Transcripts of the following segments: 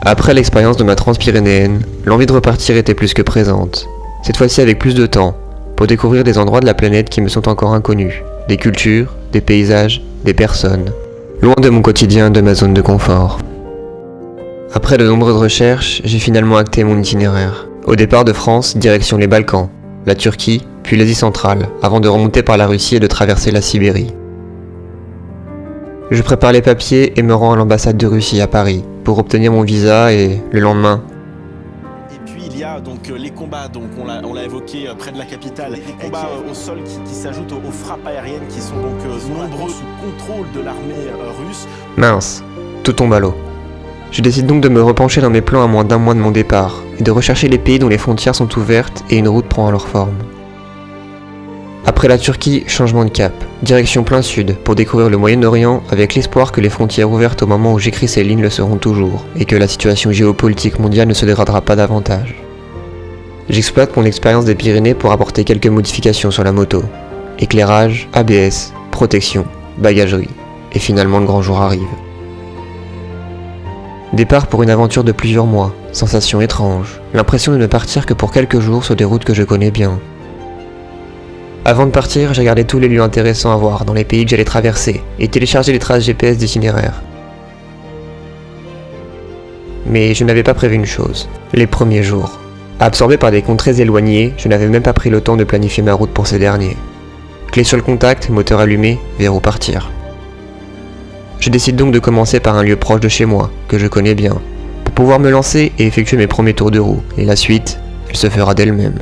Après l'expérience de ma transpyrénéenne, l'envie de repartir était plus que présente. Cette fois-ci avec plus de temps, pour découvrir des endroits de la planète qui me sont encore inconnus, des cultures, des paysages, des personnes, loin de mon quotidien, de ma zone de confort. Après de nombreuses recherches, j'ai finalement acté mon itinéraire. Au départ de France, direction les Balkans, la Turquie, puis l'Asie centrale, avant de remonter par la Russie et de traverser la Sibérie. Je prépare les papiers et me rends à l'ambassade de Russie à Paris pour obtenir mon visa et le lendemain. Et puis il y a donc les combats, donc on l'a évoqué près de la capitale, des combats au sol qui s'ajoutent aux frappes aériennes qui sont donc nombreux sous contrôle de l'armée russe. Mince, tout tombe à l'eau. Je décide donc de me repencher dans mes plans à moins d'un mois de mon départ et de rechercher les pays dont les frontières sont ouvertes et une route prend leur forme. Après la Turquie, changement de cap, direction plein sud pour découvrir le Moyen-Orient avec l'espoir que les frontières ouvertes au moment où j'écris ces lignes le seront toujours et que la situation géopolitique mondiale ne se dégradera pas davantage. J'exploite mon expérience des Pyrénées pour apporter quelques modifications sur la moto. Éclairage, ABS, protection, bagagerie, et finalement le grand jour arrive. Départ pour une aventure de plusieurs mois, sensation étrange, l'impression de ne partir que pour quelques jours sur des routes que je connais bien. Avant de partir, j'ai regardé tous les lieux intéressants à voir dans les pays que j'allais traverser et téléchargé les traces GPS d'itinéraire. Mais je n'avais pas prévu une chose, les premiers jours. Absorbé par des contrées éloignées, je n'avais même pas pris le temps de planifier ma route pour ces derniers. Clé sur le contact, moteur allumé, vers où partir. Je décide donc de commencer par un lieu proche de chez moi, que je connais bien, pour pouvoir me lancer et effectuer mes premiers tours de roue, et la suite, elle se fera d'elle-même.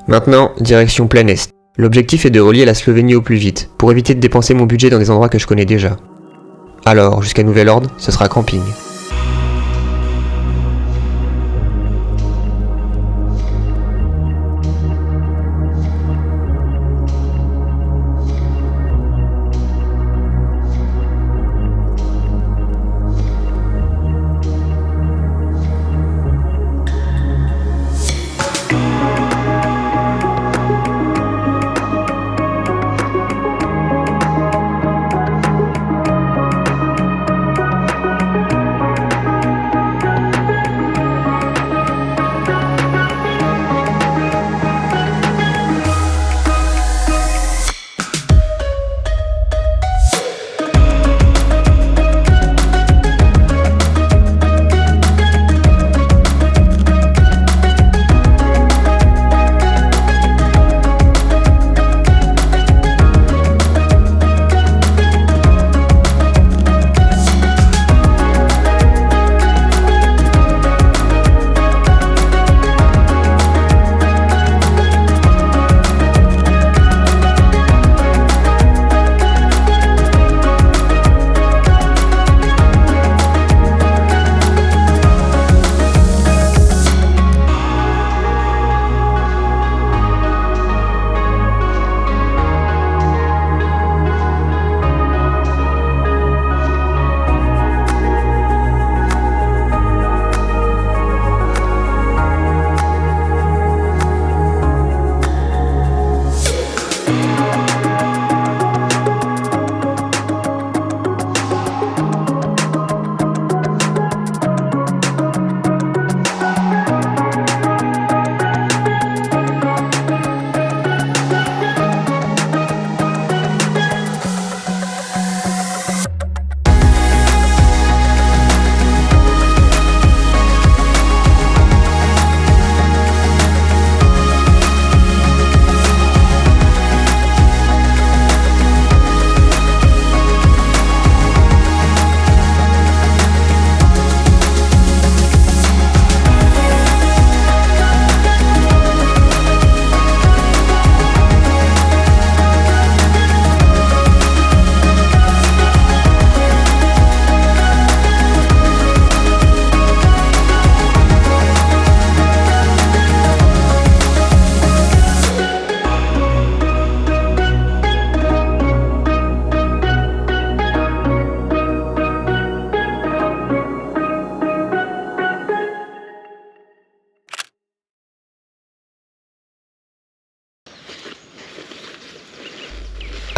Maintenant, direction plein Est. L'objectif est de relier la Slovénie au plus vite, pour éviter de dépenser mon budget dans des endroits que je connais déjà. Alors, jusqu'à nouvel ordre, ce sera camping.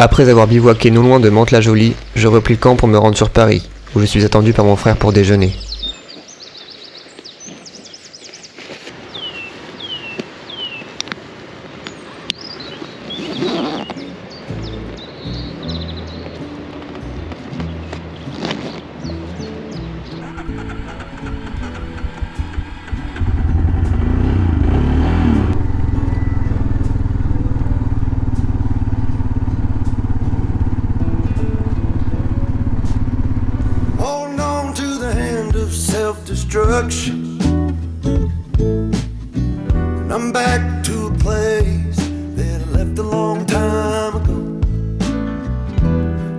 Après avoir bivouaqué non loin de Mantes-la-Jolie, je replie le camp pour me rendre sur Paris, où je suis attendu par mon frère pour déjeuner. Self-destruction, and I'm back to a place that I left a long time ago.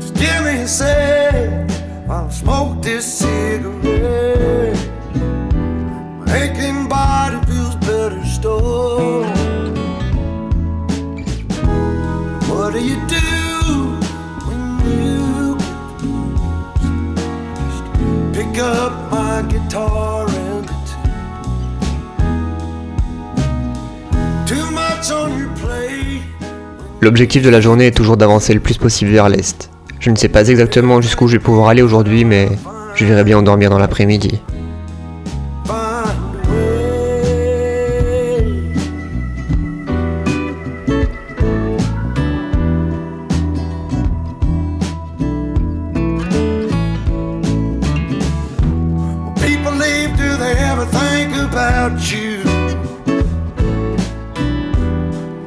Just give me a sec while I smoke this cigarette. My aching body feels better still. What do you do when you just pick up my guitar and too much on your plate? L'objectif de la journée est toujours d'avancer le plus possible vers l'est. Je ne sais pas exactement jusqu'où je vais pouvoir aller aujourd'hui, mais je verrai bien endormir dans l'après-midi. You,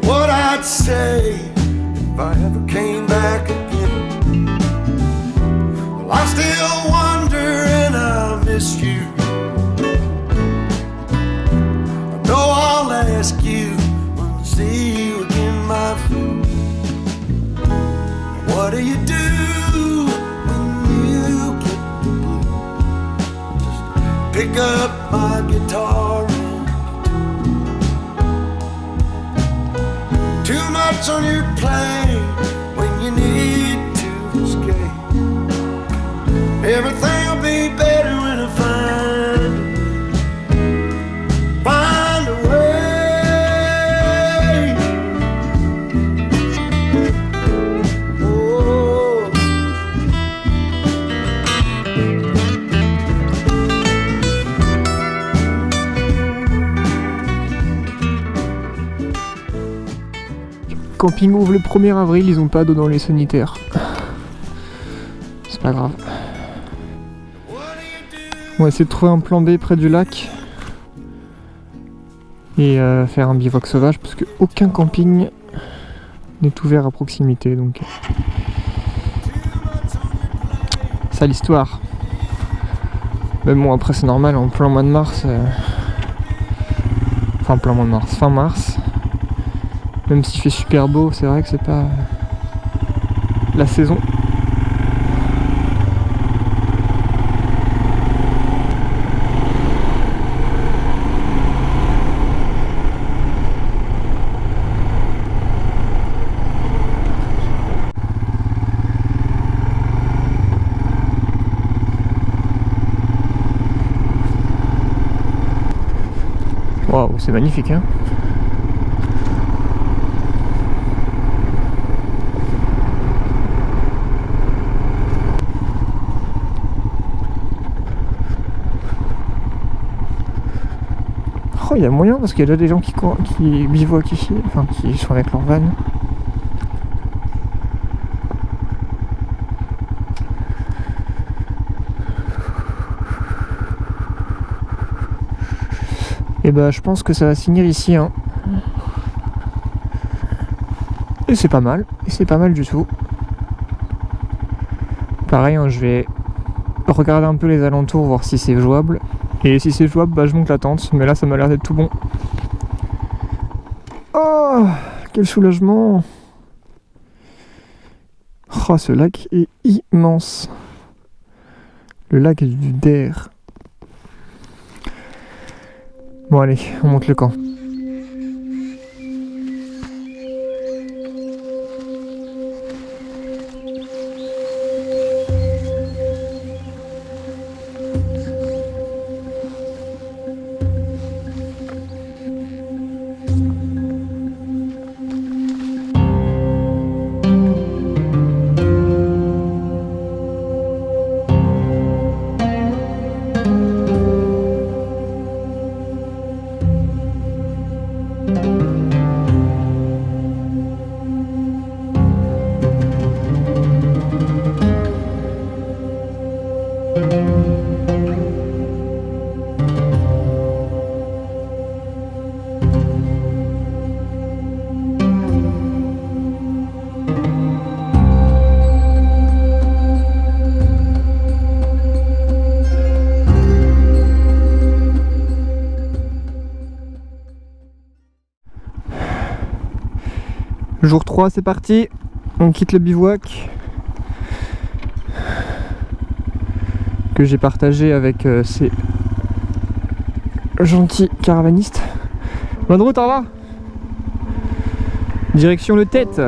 what I'd say if I ever came back again. Well, I still wonder and I miss you. I know I'll ask you when I see you again, my friend. What do you do when you get the blues? Just pick up my guitar. Too much on your plate when you need to escape. Everything will be better when I find a way. Oh. Camping ouvre le 1er avril, ils ont pas d'eau dans les sanitaires. C'est pas grave. On va essayer de trouver un plan B près du lac. Et faire un bivouac sauvage parce que aucun camping n'est ouvert à proximité. Donc ça l'histoire. Mais bon après c'est normal, en plein mois de mars. Enfin plein mois de mars, fin mars. Même s'il fait super beau, c'est vrai que c'est pas la saison. Waouh, c'est magnifique hein. Oh, il y a moyen parce qu'il y a déjà des gens qui bivouaquent ici, enfin qui sont avec leur van. Et bah je pense que ça va finir ici hein. Et c'est pas mal, du tout. Pareil hein, je vais regarder un peu les alentours, voir si c'est jouable. Et si c'est jouable, bah je monte la tente, mais là ça m'a l'air d'être tout bon. Oh, quel soulagement! Oh, ce lac est immense. Le lac du Der. Bon allez, on monte le camp. Jour 3, c'est parti. On quitte le bivouac que j'ai partagé avec ces gentils caravanistes. Bonne route, au revoir. Direction le Tête.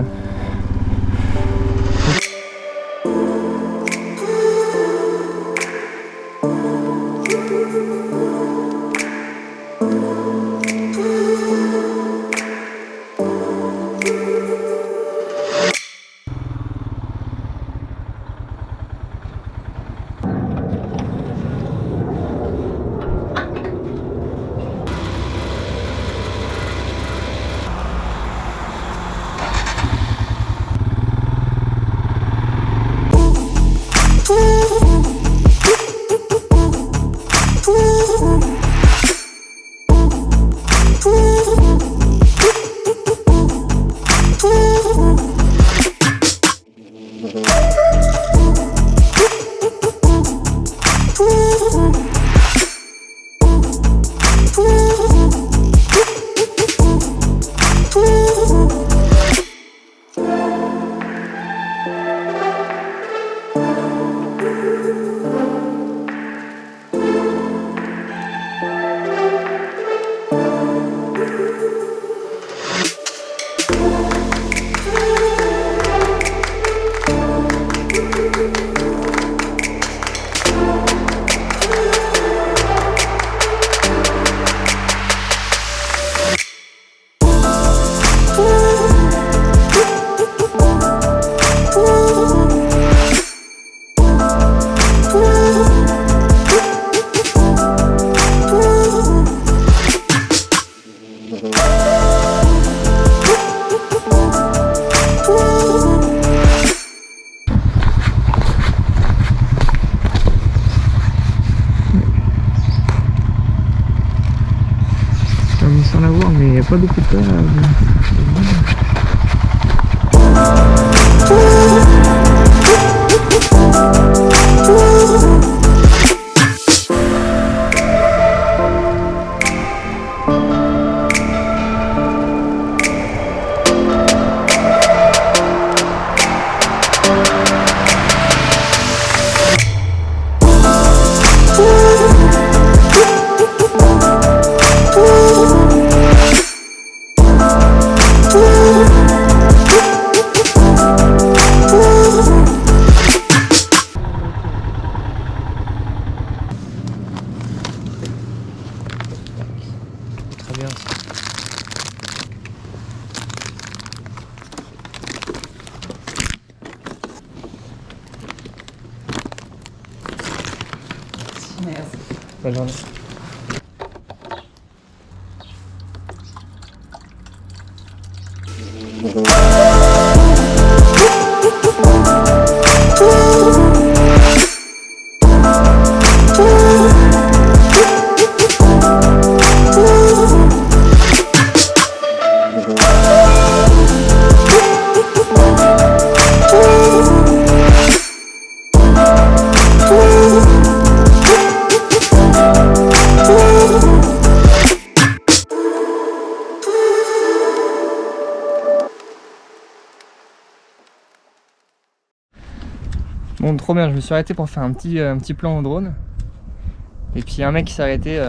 Sans la voir, mais il n'y a pas beaucoup de peur. Très bien. Merci. Bonne journée. Bon, trop bien, je me suis arrêté pour faire un petit plan au drone. Et puis un mec qui s'est arrêté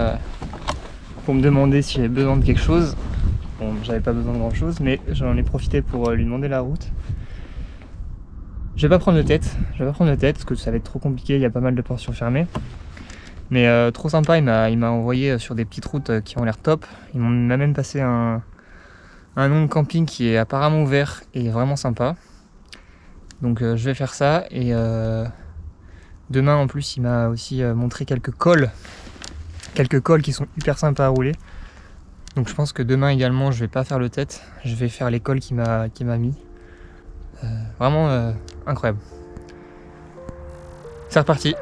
pour me demander si j'avais besoin de quelque chose. Bon, j'avais pas besoin de grand chose, mais j'en ai profité pour lui demander la route. Je vais pas prendre de tête, parce que ça va être trop compliqué, il y a pas mal de portions fermées. Mais trop sympa, il m'a envoyé sur des petites routes qui ont l'air top. Il m'a même passé un nom de camping qui est apparemment ouvert et vraiment sympa. Donc je vais faire ça et demain en plus il m'a aussi montré quelques cols qui sont hyper sympas à rouler. Donc je pense que demain également je vais pas faire le tête, je vais faire les cols qu'il m'a mis. Vraiment incroyable. C'est reparti.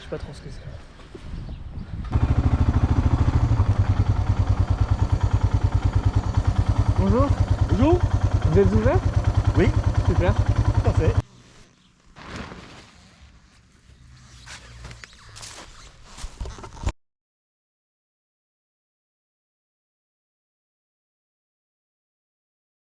sais pas trop ce que c'est. Bonjour. Bonjour. Vous êtes ouvert? Oui. Super.